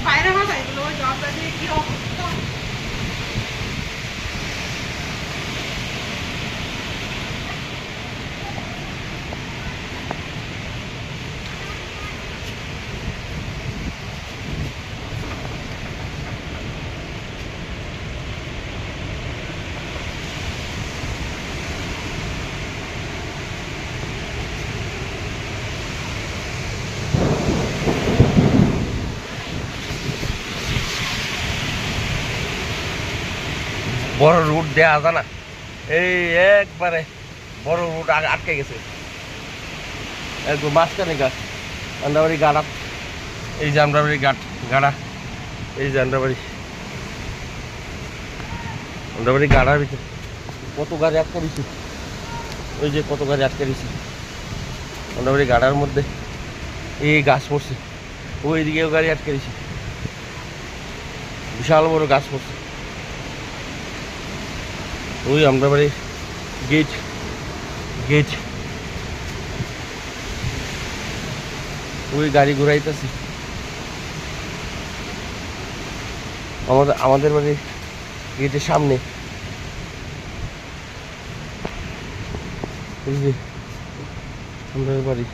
বাইরে ভাষা এগুলো জবটা দিয়ে কি অবস্থা। বড় রুট দেয়া যায় না, এই একবারে বড় রুট আটকে গেছে একদম মাঝখানে গাছ আন্ডাবাড়ি গাড়া। এই যে আন্ডাবাড়ি গাড়া, এই যে আন্ডাবাড়ি গাড়ার ভিতরে কত গাড়ি আটকে দিছি, ওই যে কত গাড়ি আটকে দিছি আন্ডাবাড়ি গাড়ার মধ্যে। এই গাছ পড়ছে, ওই দিকেও গাড়ি আটকে দিছি, বিশাল বড় গাছ পড়ছে। ওই আমরা বাড়ির গেট ওই গাড়ি ঘুরাইতেছি। আমাদের বাড়ির গেটের সামনে আমাদের বাড়ি।